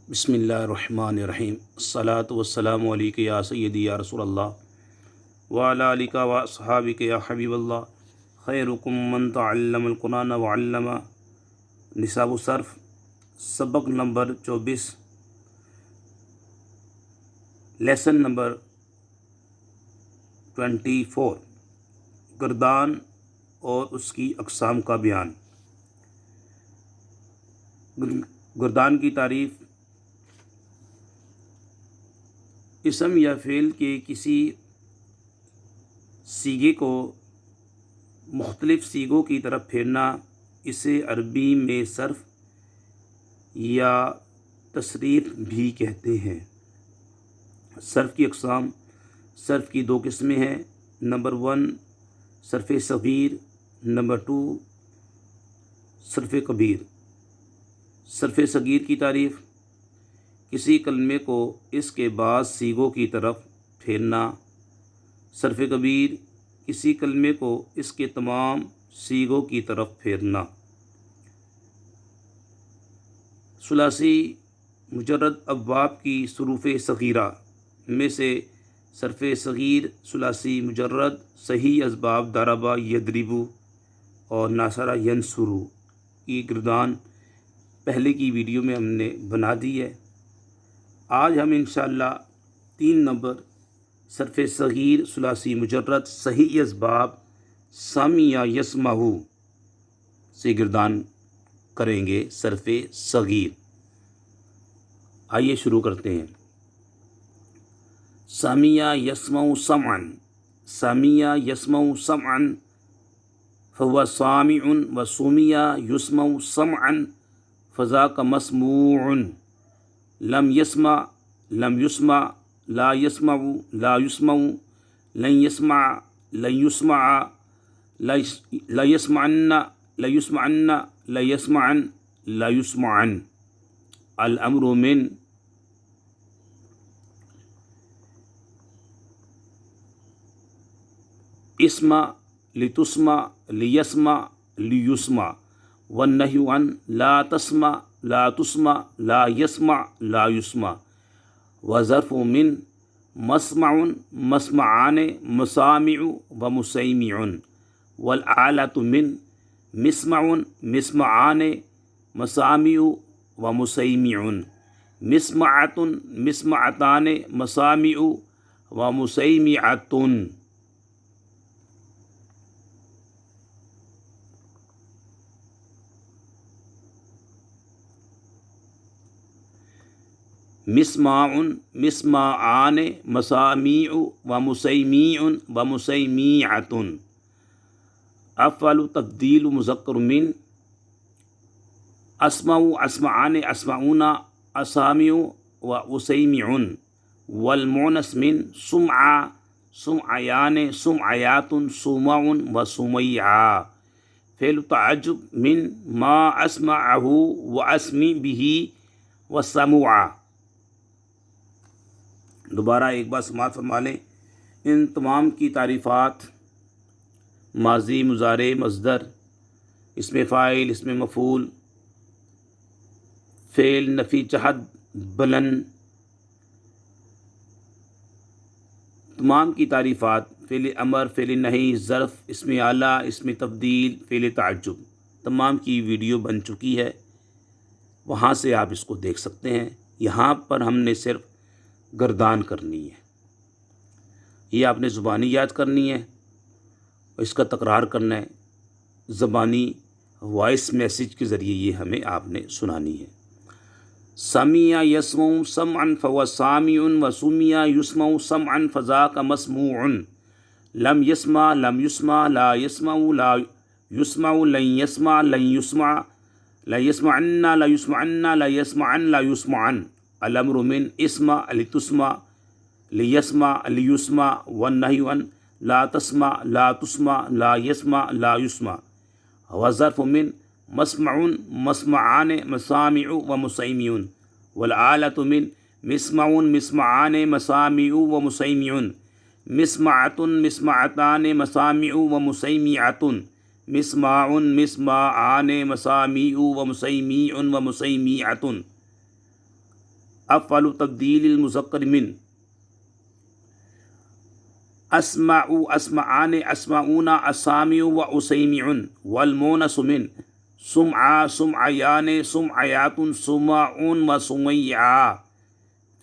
بسم اللہ الرحمن الرحیم الصلاۃ والسلام علیک یا سیدی یا رسول اللہ وعلی آلک و اصحابک یا حبیب اللہ خیرکم من تعلم القرآن وعلم نصاب الصرف سبق نمبر 24 لیسن نمبر 24 گردان اور اس کی اقسام کا بیان۔ گردان کی تعریف اسم یا فعل کے کسی صیغے کو مختلف صیغوں کی طرف پھیرنا، اسے عربی میں صرف یا تصریف بھی کہتے ہیں۔ صرف کی اقسام، صرف کی دو قسمیں ہیں۔ نمبر 1 صرف صغیر، نمبر 2 صرف کبیر۔ صرف صغیر کی تعریف کسی کلمے کو اس کے بعض صیغوں کی طرف پھیرنا۔ صرف کبیر کسی کلمے کو اس کے تمام صیغوں کی طرف پھیرنا۔ ثلاثی مجرد ابواب کی حروف صغیرہ میں سے صرف صغیر ثلاثی مجرد صحیح اسباب ضرب یضرب اور نصر ینصر کی گردان پہلے کی ویڈیو میں ہم نے بنا دی ہے۔ آج ہم انشاءاللہ 3 نمبر صرف صغیر ثلاثی مجرد صحیح اسباب سامع یسمع سے گردان کریں گے۔ صرف صغیر، آئیے شروع کرتے ہیں۔ سامع یسمع سمعا، سامع یسمع سمعا فهو سامع وسمع یسمع سمعا فذاک مسموع۔ لم یسمع لم یسمع، لا یسمع لا یسمع، لن یسمع لن یسمع، لا یسمعن لا یسمعن لا یسمعن لا یسمعن۔ الامر من اسمع لتسمع لیسمع لیسمع، والنہی عن لا تسمع لا تسمع لا يسمع لا يسمع۔ وظرف من مسمع مسمعان مسامع ومسیمع، والآلة من مسمع مسمعان مسامع ومسیمع، مسمعة مسمعتان مسامع ومسیمعة۔ مسماع مسمعان مسامع ومسیمع ومسیمعة۔ افعل تبدیل مذکر من اسمع اسمعان اسمعون اسامع واسیمع، والمؤنث من سمع سمعیان سمعیات سمع وسمیع۔ فعل تعجب من ما اسمعه واسمع به وسمع۔ دوبارہ ایک بار سماعت فرما لیں۔ ان تمام کی تعریفات ماضی، مضارع، مصدر، اسم فاعل، اسم مفعول، فعل، نفی، جہد، بلند، تمام کی تعریفات فعل امر، فعل نہی، ظرف، اسم اعلیٰ، اسم تبدیل، فعل تعجب، تمام کی ویڈیو بن چکی ہے، وہاں سے آپ اس کو دیکھ سکتے ہیں۔ یہاں پر ہم نے صرف گردان کرنی ہے، یہ آپ نے زبانی یاد کرنی ہے اور اس کا تکرار کرنا ہے، زبانی وائس میسیج کے ذریعے یہ ہمیں آپ نے سنانی ہے۔ سمع یسمع سمعا فهو سامع وسمع یسمع سمعا فذاک مسموع۔ لم یسمع لم یسمع، لا یسمع لا یسمع، لن یسمع لن یسمع، لا یسمعن لا یسمعن لا یسمعن لا یسمعن۔ الامر من اسمع لتسمع لیسمع لیسمع، والنہی عن لا تسمع لا تسمع لا يسمع لا يسمع۔ وظرف من مسمع مسمعان مسامع ومسیمع، والآلة من مسمع مسمعان مسامع ومسیمع، مسمعة مسمعتان مسامع ومسیمعة، مسماع مسمعان مسامع ومسیمع ومسیمعة۔ افعل تبدیل المذکر من اسمع اسمعان اسمعون اسامع و اسیمع والمونس من سمع سمعیان سمعیات سمعون و سمیعا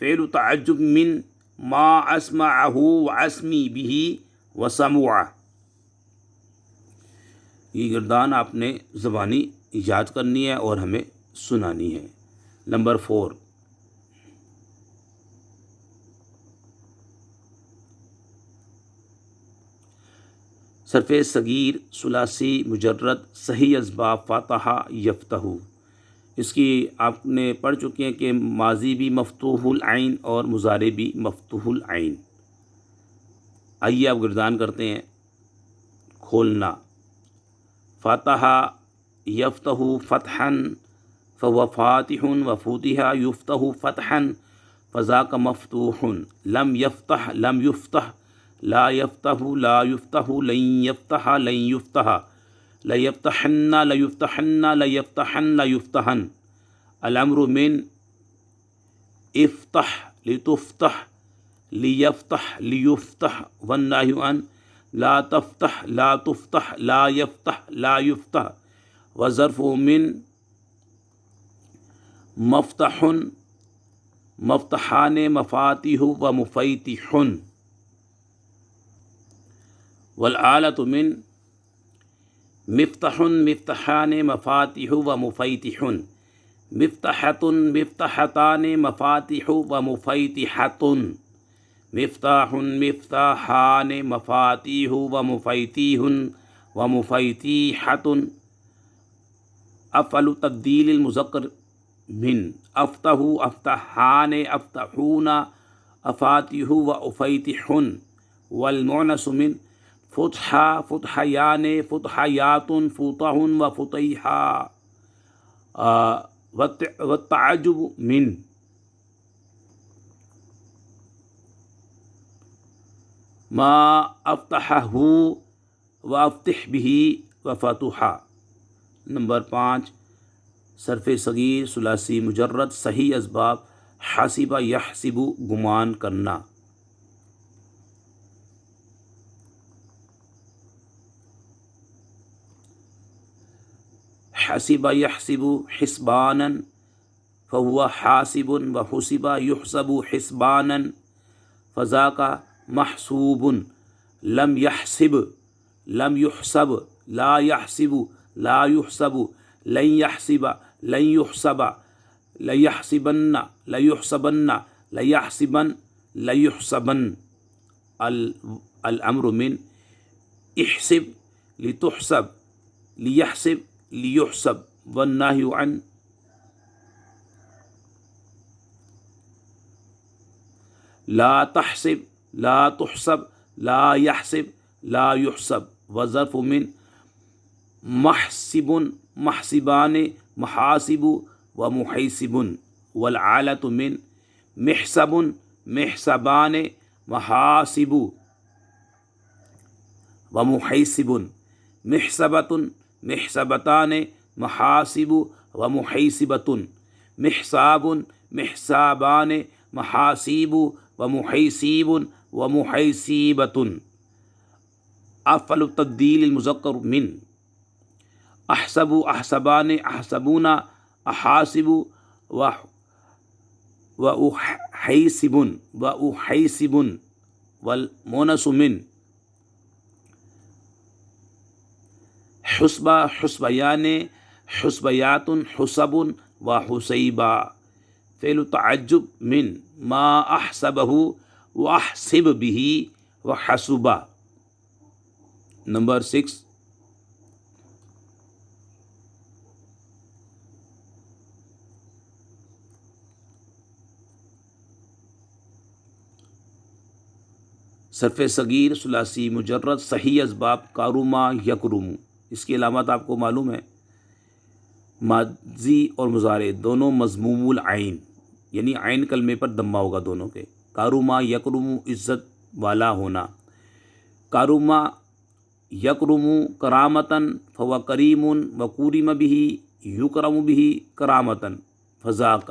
فعل تعجب من ما اسمعہ و اسمی بہ و سموعہ. یہ گردان آپ نے زبانی یاد کرنی ہے اور ہمیں سنانی ہے. نمبر 4، صرف صغیر ثلاثی مجرد صحیح اسباب فاتحہ یفتح. اس کی آپ نے پڑھ چکے ہیں کہ ماضی بھی مفتوح العین اور مضارع بھی مفتوح العین. آئیے آپ گردان کرتے ہیں. کھولنا، فاتحہ یفتح فتحا فهو فاتح وفتح یفتح فتحا فذاک مفتوح. لم یفتح لم یفتح لا یفتح لا یفتح لن یفتح لن یفتح لیفتحن لیفتحن لیفتحن لیفتحن. الامر من افتح لتفتح لیفتح لیفتح والنہی عن لا تفتح لا تفتح لا یفتح لا یفتح. وظرف من مفتح مفتحان مفاتیح و مفیتح. والآلۃ من مفتح مفتحان مفاتیح و مفیتح مفتحۃ مفتحتان مفاتیح و مفیتحۃ مفتاح مفتاحان مفاتیح و مفیتیح و مفیتیحۃ. افعل تبدیل المذکر من افتح افتحان افتحون افاتیح و افیتح. والمؤنث من فتح فتحیان فتحیات فتح و فتیحا. والتعجب من ما افتحہ و افتح به و فتحا. نمبر 5، صرف صغیر ثلاثی مجرد صحیح اسباب حاسبہ یحسب گمان کرنا. حسب یحسب حسبانا فهو حاسب و حسب یحسب حسبانا فذاک محسوب. لم یحسب لم یحسب لا یحسب لا یحسب لن یحسب لن یحسب لیحسبن لیحسبن لیحسبن لیحسبن. الامر من احسب لتحسب لیحسب لیحسب والنہی عن لا تحسب لا تحسب لا يحسب لا يحسب. وظرف من محسب محسبان محاسب و محیسب. والعالۃ من محسب محسبان محاسب و محیسب. محسبۃ محسبتان محاسب و محیسبۃ. محساب محسابان محاسیب و محیسیب و محیسیبۃ. افعل تبدیل المذکر من احسب احسبان احسبون احاسب و احیسب و احیسب. والمؤنث من حسبہ حسبیان حسبیات حسب و حسیبا. فعل تعجب من ما احسبہ و احسب به و حسبہ. نمبر 6، صرف صغیر ثلاثی مجرد صحیح اسباب کارما یکرم. اس کی علامات آپ کو معلوم ہے. ماضی اور مضارع دونوں مضموم العین، یعنی عین کلمے پر دمہ ہوگا دونوں کے. کارما یکرم عزت والا ہونا. کارما یکرم کرامتاً فهو کریم و کرم به یکرم به کرامتاً فذاک.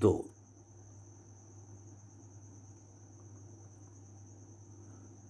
2,